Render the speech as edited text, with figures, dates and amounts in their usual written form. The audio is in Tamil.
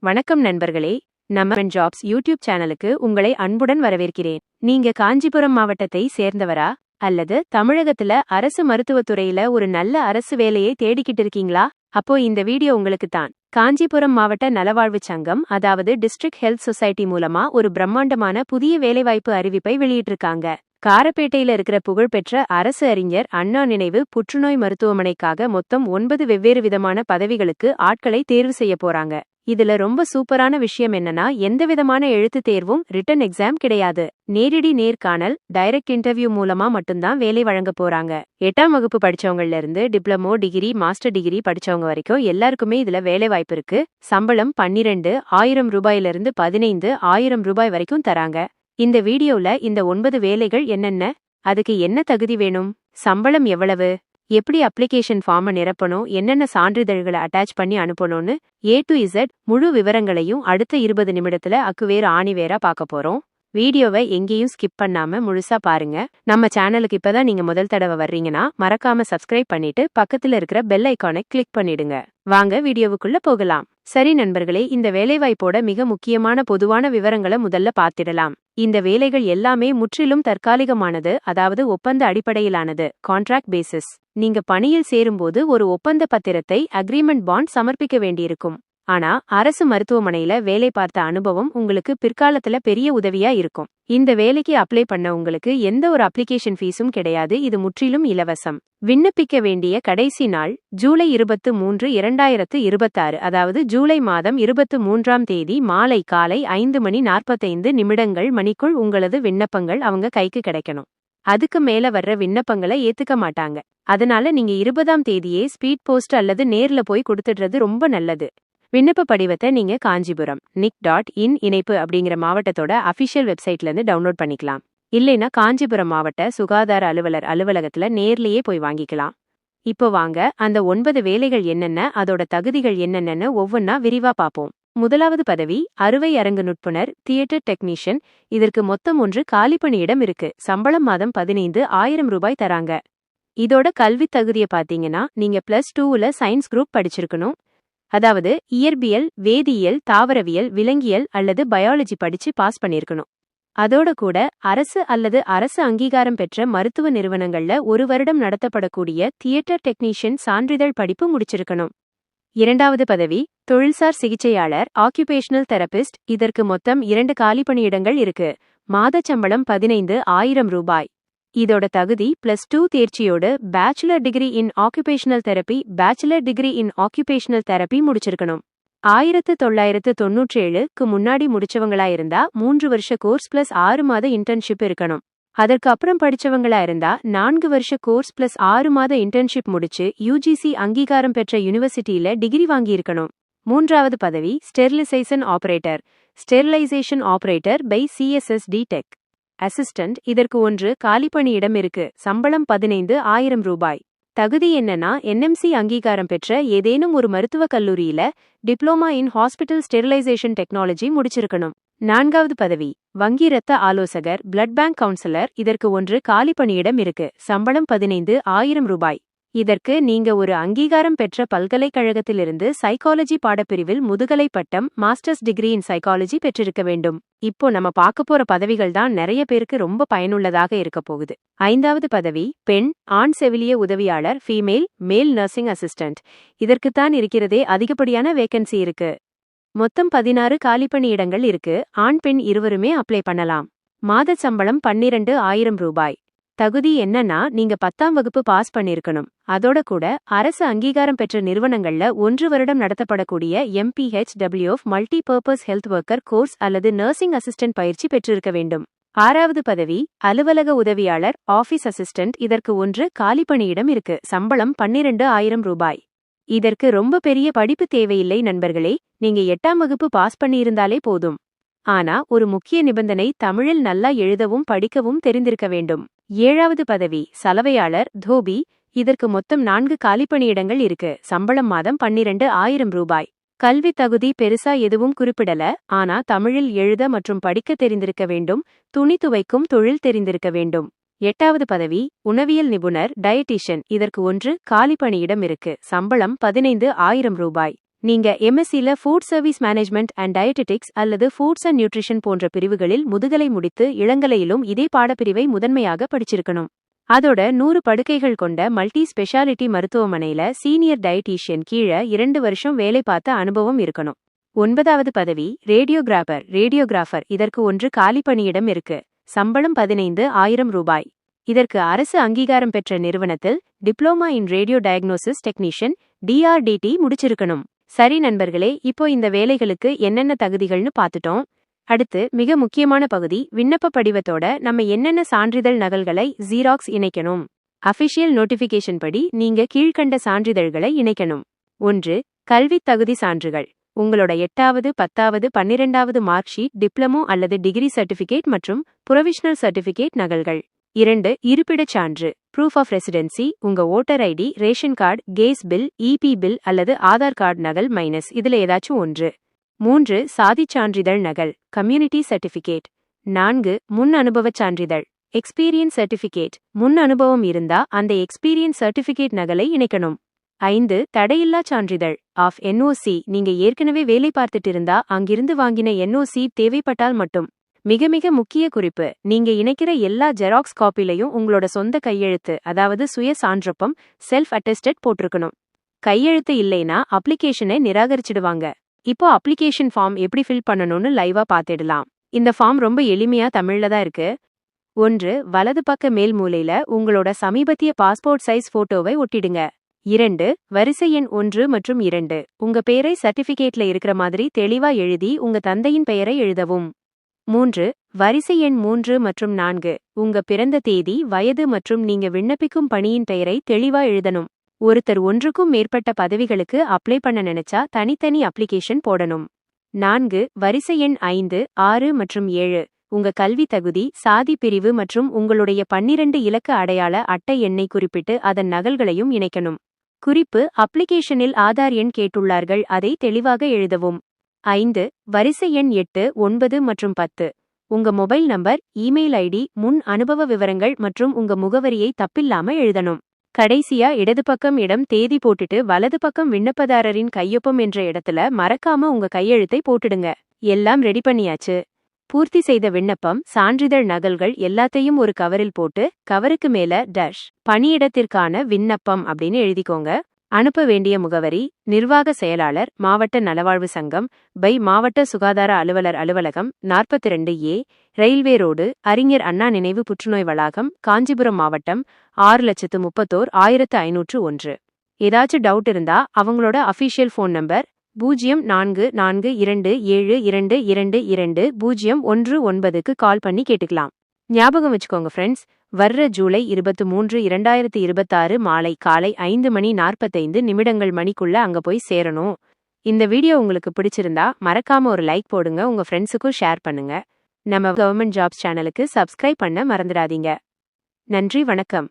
வணக்கம் நண்பர்களே, நம்ம ஜாப்ஸ் யூடியூப் சேனலுக்கு உங்களை அன்புடன் வரவேற்கிறேன். நீங்க காஞ்சிபுரம் மாவட்டத்தை சேர்ந்தவரா அல்லது தமிழகத்துல அரசு மருத்துவத்துறையில ஒரு நல்ல அரசு வேலையை தேடிக்கிட்டு இருக்கீங்களா? அப்போ இந்த வீடியோ உங்களுக்கு தான். காஞ்சிபுரம் மாவட்ட நலவாழ்வு சங்கம் அதாவது டிஸ்ட்ரிக்ட் ஹெல்த் சொசைட்டி மூலமா ஒரு பிரம்மாண்டமான புதிய வேலைவாய்ப்பு அறிவிப்பை வெளியிட்டிருக்காங்க. காரப்பேட்டையில இருக்கிற புகழ்பெற்ற அரசு அறிஞர் அண்ணா நினைவு புற்றுநோய் மருத்துவமனைக்காக மொத்தம் 9 வெவ்வேறு விதமான பதவிகளுக்கு ஆட்களை தேர்வு செய்ய போறாங்க. இதுல ரொம்ப சூப்பரான விஷயம் என்னன்னா, எந்த விதமான எழுத்து தேர்வும் ரிட்டன் எக்ஸாம் கிடையாது. நேரடி நேர்காணல் டைரக்ட் இன்டர்வியூ மூலமா மட்டும்தான் வேலை வழங்க போறாங்க. 8ஆம் வகுப்பு படிச்சவங்கல இருந்து டிப்ளமோ டிகிரி மாஸ்டர் டிகிரி படிச்சவங்க வரைக்கும் எல்லாருக்குமே இதுல வேலை வாய்ப்பு இருக்கு. சம்பளம் 12,000 ரூபாயிலிருந்து 15,000 ரூபாய் வரைக்கும் தராங்க. இந்த வீடியோல இந்த 9 வேலைகள் என்னென்ன, அதுக்கு என்ன தகுதி வேணும், சம்பளம் எவ்வளவு, எப்படி அப்ளிகேஷன் ஃபார்மை நிரப்பணும், என்னென்ன சான்றிதழ்களை அட்டாச் பண்ணி அனுப்பணும்னு A to Z முழு விவரங்களையும் அடுத்த 20 நிமிடத்துல அக்குவேர் ஆணிவேரா பார்க்க போறோம். வீடியோவை எங்கேயும் ஸ்கிப் பண்ணாம முழுசா பாருங்க. நம்ம சேனலுக்கு இப்பதான் நீங்க முதல் தடவை வர்றீங்கன்னா மறக்காம சப்ஸ்கிரைப் பண்ணிட்டு பக்கத்துல இருக்கிற பெல் ஐகானை கிளிக் பண்ணிடுங்க. வாங்க வீடியோவுக்குள்ள போகலாம். சரி நண்பர்களே, இந்த வேலைவாய்ப்போட மிக முக்கியமான பொதுவான விவரங்களை முதல்ல பார்த்திடலாம். இந்த வேலைகள் எல்லாமே முற்றிலும் தற்காலிகமானது, அதாவது ஒப்பந்த அடிப்படையிலானது, கான்ட்ராக்ட் பேசிஸ். நீங்க பணியில் சேரும்போது ஒரு ஒப்பந்த பத்திரத்தை அக்ரிமெண்ட் பாண்ட் சமர்ப்பிக்க வேண்டியிருக்கும். ஆனா அரசு மருத்துவமனையில வேலை பார்த்த அனுபவம் உங்களுக்கு பிற்காலத்துல பெரிய உதவியா இருக்கும். இந்த வேலைக்கு அப்ளை பண்ண உங்களுக்கு எந்த ஒரு அப்ளிகேஷன் ஃபீஸும் கிடையாது. இது முற்றிலும் இலவசம். விண்ணப்பிக்க வேண்டிய கடைசி நாள் ஜூலை 23, 2026, அதாவது ஜூலை மாதம் 23ஆம் தேதி மாலை காலை 5:45 மணிக்குள் உங்களது விண்ணப்பங்கள் அவங்க கைக்கு கிடைக்கணும். அதுக்கு மேல வர்ற விண்ணப்பங்களை ஏத்துக்க மாட்டாங்க. அதனால நீங்க 20ஆம் தேதியே ஸ்பீட் போஸ்ட் அல்லது நேர்ல போய் கொடுத்துடுறது ரொம்ப நல்லது. விண்ணப்ப படிவத்தை நீங்க காஞ்சிபுரம் nic.in இணைப்பு அப்படிங்கிற மாவட்டத்தோட அபிஷியல் வெப்சைட்ல இருந்து டவுன்லோட் பண்ணிக்கலாம். இல்லைன்னா காஞ்சிபுரம் மாவட்ட சுகாதார அலுவலர் அலுவலகத்துல நேர்லயே போய் வாங்கிக்கலாம். இப்போ வாங்க அந்த 9 வேலைகள் என்னென்ன, அதோட தகுதிகள் என்னென்னு ஒவ்வொன்னா விரிவா பார்ப்போம். முதலாவது பதவி அறுவை அரங்கு நுட்புணர், தியேட்டர் டெக்னீஷியன். இதற்கு மொத்தம் 1 காலிப்பணியிடம் இருக்கு. சம்பளம் மாதம் 15,000 ரூபாய் தராங்க. இதோட கல்வி தகுதியை பாத்தீங்கன்னா, நீங்க +2ல சயின்ஸ் குரூப் படிச்சிருக்கணும். அதாவது இயற்பியல், வேதியியல், தாவரவியல், விலங்கியல் அல்லது பயாலஜி படிச்சு பாஸ் பண்ணிருக்கணும். அதோட கூட அரசு அல்லது அரசு அங்கீகாரம் பெற்ற மருத்துவ நிறுவனங்கள்ல 1 வருடம் நடத்தப்படக்கூடிய தியேட்டர் டெக்னீஷியன் சான்றிதழ் படிப்பு முடிச்சிருக்கணும். இரண்டாவது பதவி தொழில்சார் சிகிச்சையாளர், ஆக்குபேஷனல் தெரபிஸ்ட். இதற்கு மொத்தம் 2 காலிப்பணியிடங்கள் இருக்கு. மாத சம்பளம் 15,000 ரூபாய். இதோட தகுதி +2 தேர்ச்சியோடு bachelor degree in occupational therapy, bachelor degree in occupational therapy முடிச்சிருக்கணும். 1997க்கு முன்னாடி முடிச்சவங்களா இருந்தா 3 வருஷ கோர்ஸ் +6 மாத இன்டர்ன்ஷிப் இருக்கணும். அதற்கு அப்புறம் படிச்சவங்களா இருந்தா 4 வருஷ கோர்ஸ் +6 மாத இன்டர்ன்ஷிப் முடிச்சு UGC அங்கீகாரம் பெற்ற யூனிவர்சிட்டியில டிகிரி வாங்கியிருக்கணும். மூன்றாவது பதவி sterilisation operator, sterilisation operator by CSSD tech assistant. இதற்கு 1 காலிப்பணியிடம் இருக்கு. சம்பளம் 15,000 ரூபாய். தகுதி என்னன்னா, NMC அங்கீகாரம் பெற்ற ஏதேனும் ஒரு மருத்துவக் கல்லூரியில diploma in hospital sterilisation technology முடிச்சிருக்கணும். நான்காவது பதவி வங்கி இரத்த ஆலோசகர், பிளட் பேங்க் கவுன்சிலர். இதற்கு 1 காலிப்பணியிடம் இருக்கு. சம்பளம் 15,000 ரூபாய். இதற்கு நீங்க ஒரு அங்கீகாரம் பெற்ற பல்கலைக்கழகத்திலிருந்து சைக்காலஜி பாடப்பிரிவில் முதுகலை பட்டம், மாஸ்டர்ஸ் டிகிரி இன் சைக்காலஜி பெற்றிருக்க வேண்டும். இப்போ நம்ம பார்க்க போற பதவிகள் தான் நிறைய பேருக்கு ரொம்ப பயனுள்ளதாக இருக்க போகுது. ஐந்தாவது பதவி பெண், ஆண் செவிலிய உதவியாளர், ஃபீமேல் மேல் நர்சிங் அசிஸ்டன்ட். இதற்குத்தான் இருக்கிறதே அதிகப்படியான வேகன்சி இருக்கு. மொத்தம் 16 காலிப்பணியிடங்கள் இருக்கு. ஆண் பெண் இருவருமே அப்ளை பண்ணலாம். மாத சம்பளம் 12,000 ரூபாய். தகுதி என்னன்னா, நீங்க 10ஆம் வகுப்பு பாஸ் பண்ணிருக்கணும். அதோட கூட அரசு அங்கீகாரம் பெற்ற நிறுவனங்கள்ல 1 வருடம் நடத்தப்படக்கூடிய MPHWF multi purpose health worker course அல்லது நர்சிங் அசிஸ்டன்ட் பயிற்சி பெற்றிருக்க வேண்டும். ஆறாவது பதவி அலுவலக உதவியாளர், ஆபீஸ் அசிஸ்டன்ட். இதற்கு 1 காலிப்பணியிடம் இருக்கு. சம்பளம் 12,000 ரூபாய். இதற்கு ரொம்ப பெரிய படிப்பு தேவையில்லை நண்பர்களே. நீங்க 8ஆம் வகுப்பு பாஸ் பண்ணியிருந்தாலே போதும். ஆனா ஒரு முக்கிய நிபந்தனை, தமிழில் நல்லா எழுதவும் படிக்கவும் தெரிந்திருக்க வேண்டும். ஏழாவது பதவி சலவையாளர், தோபி. இதற்கு மொத்தம் 4 காலிப்பணியிடங்கள் இருக்கு. சம்பளம் மாதம் 12,000 ரூபாய். கல்வி தகுதி பெருசா எதுவும் குறிப்பிடல. ஆனா தமிழில் எழுத மற்றும் படிக்க தெரிந்திருக்க வேண்டும். துணி துவைக்கும் தொழில் தெரிந்திருக்க வேண்டும். எட்டாவது பதவி உணவியல் நிபுணர், டயட்டீஷியன். இதற்கு 1 காலிப்பணியிடம் இருக்கு. சம்பளம் 15,000 ரூபாய். நீங்க எம்எஸ்சில food service management and dietetics அல்லது ஃபுட்ஸ் அண்ட் நியூட்ரிஷன் போன்ற பிரிவுகளில் முதுகலை முடித்து இளங்கலையிலும் இதே பாடப்பிரிவை முதன்மையாக படிச்சிருக்கணும். அதோட 100 படுக்கைகள் கொண்ட மல்டி ஸ்பெஷாலிட்டி மருத்துவமனையில சீனியர் டயட்டீஷியன் கீழே 2 வருஷம் வேலை பார்த்த அனுபவம் இருக்கணும். 9வது பதவி ரேடியோகிராஃபர். இதற்கு 1 காலி பணியிடம் இருக்கு. சம்பளம் 15,000 ரூபாய். இதற்கு அரசு அங்கீகாரம் பெற்ற நிறுவனத்தில் diploma in radio diagnosis technician DRDT முடிச்சிருக்கணும். சரி நண்பர்களே, இப்போ இந்த வேலைகளுக்கு என்னென்ன தகுதிகள்னு பார்த்துட்டோம். அடுத்து மிக முக்கியமான பகுதி, விண்ணப்ப படிவத்தோட நம்ம என்னென்ன சான்றிதழ் நகல்களை ஜீராக்ஸ் இணைக்கணும். அபிஷியல் நோட்டிபிகேஷன் படி நீங்க கீழ்க்கண்ட சான்றிதழ்களை இணைக்கணும். 1. கல்வித் தகுதி சான்றுகள். உங்களோட 8வது 10வது 12வது மார்க் ஷீட், டிப்ளமோ அல்லது டிகிரி சர்டிபிகேட் மற்றும் புரொவிஷனல் சர்டிபிகேட் நகல்கள். 2. இருப்பிடச் சான்று ப்ரூஃப் ஆஃப் ரெசிடென்சி. உங்க voter ID, ration card, gas bill, EB bill அல்லது ஆதார் கார்டு நகல் மைனஸ் இதுல ஏதாச்சும் 1. 3. சாதிச் சான்றிதழ் நகல் கம்யூனிட்டி சர்டிபிகேட். 4. முன் அனுபவச் சான்றிதழ் எக்ஸ்பீரியன்ஸ் சர்டிபிகேட். முன் அனுபவம் இருந்தா அந்த எக்ஸ்பீரியன்ஸ் சர்டிபிகேட் நகலை இணைக்கணும். 5. தடையில்லா சான்றிதழ் ஆஃப் NOC. நீங்க ஏற்கனவே வேலை பார்த்துட்டு இருந்தா அங்கிருந்து வாங்கின NOC தேவைப்பட்டால் மட்டும். மிக மிக முக்கிய குறிப்பு, நீங்க இணைக்கிற எல்லா ஜெராக்ஸ் காப்பிலையும் உங்களோட சொந்த கையெழுத்து, அதாவது சுய சான்றப்பம் செல்ஃப் அட்டெஸ்டட் போட்டிருக்கணும். கையெழுத்து இல்லைனா அப்ளிகேஷனை நிராகரிச்சிடுவாங்க. இப்போ அப்ளிகேஷன் ஃபார்ம் எப்படி ஃபில் பண்ணணும்னு லைவா பார்த்திடலாம். இந்த ஃபார்ம் ரொம்ப எளிமையா தமிழ்ல தான் இருக்கு. 1. வலது பக்க மேல் மூலையில உங்களோட சமீபத்திய பாஸ்போர்ட் சைஸ் போட்டோவை ஒட்டிடுங்க. 2. வரிசை எண் 1 மற்றும் 2. உங்க பெயரை சர்டிபிகேட்ல இருக்கிற மாதிரி தெளிவா எழுதி உங்க தந்தையின் பெயரை எழுதவும். 3. வரிசை எண் 3 மற்றும் 4. உங்க பிறந்த தேதி, வயது மற்றும் நீங்க விண்ணப்பிக்கும் பணியின் பெயரை தெளிவா எழுதணும். ஒருத்தர் ஒன்றுக்கும் மேற்பட்ட பதவிகளுக்கு அப்ளை பண்ண நினைச்சா தனித்தனி அப்ளிகேஷன் போடணும். 4. வரிசை எண் 5, 6 மற்றும் 7. உங்க கல்வி தகுதி, சாதி பிரிவு மற்றும் உங்களுடைய 12 இலக்க அடையாள அட்டை எண்ணை குறிப்பிட்டு அதன் நகல்களையும் இணைக்கணும். குறிப்பு, அப்ளிகேஷனில் ஆதார் எண் கேட்டுள்ளார்கள், அதை தெளிவாக எழுதவும். 5. வரிசை எண் 8, 9 மற்றும் 10. உங்க மொபைல் நம்பர், இமெயில் ஐடி, முன் அனுபவ விவரங்கள் மற்றும் உங்க முகவரியை தப்பில்லாம எழுதணும். கடைசியா இடது பக்கம் இடம் தேதி போட்டுட்டு வலது பக்கம் விண்ணப்பதாரரின் கையொப்பம் என்ற இடத்துல மறக்காம உங்க கையெழுத்தை போட்டுடுங்க. எல்லாம் ரெடி பண்ணியாச்சு. பூர்த்தி செய்த விண்ணப்பம், சான்றிதழ் நகல்கள் எல்லாத்தையும் ஒரு கவரில் போட்டு கவருக்கு மேல டேஷ் பணியிடத்திற்கான விண்ணப்பம் அப்படின்னு எழுதிக்கோங்க. அனுப்ப வேண்டிய முகவரி: நிர்வாக செயலாளர், மாவட்ட நலவாழ்வு சங்கம், பை மாவட்ட சுகாதார அலுவலர் அலுவலகம், 42A, ரயில்வே ரோடு, அறிஞர் அண்ணா நினைவு புற்றுநோய் வளாகம், காஞ்சிபுரம் மாவட்டம், 6,31,501. ஏதாச்சும் டவுட் இருந்தா அவங்களோட அஃபிஷியல் ஃபோன் நம்பர் 0442222019க்கு கால் பண்ணி கேட்டுக்கலாம். ஞாபகம் வச்சுக்கோங்க ஃப்ரெண்ட்ஸ், வர்ற ஜூலை 23, 2026 மாலை காலை 5:45 மணிக்குள்ள அங்க போய் சேரணும். இந்த வீடியோ உங்களுக்கு பிடிச்சிருந்தா மறக்காம ஒரு லைக் போடுங்க, உங்க ஃப்ரெண்ட்ஸுக்கும் ஷேர் பண்ணுங்க. நம்ம கவர்மெண்ட் ஜாப்ஸ் சேனலுக்கு சப்ஸ்கிரைப் பண்ண மறந்துடாதீங்க. நன்றி, வணக்கம்.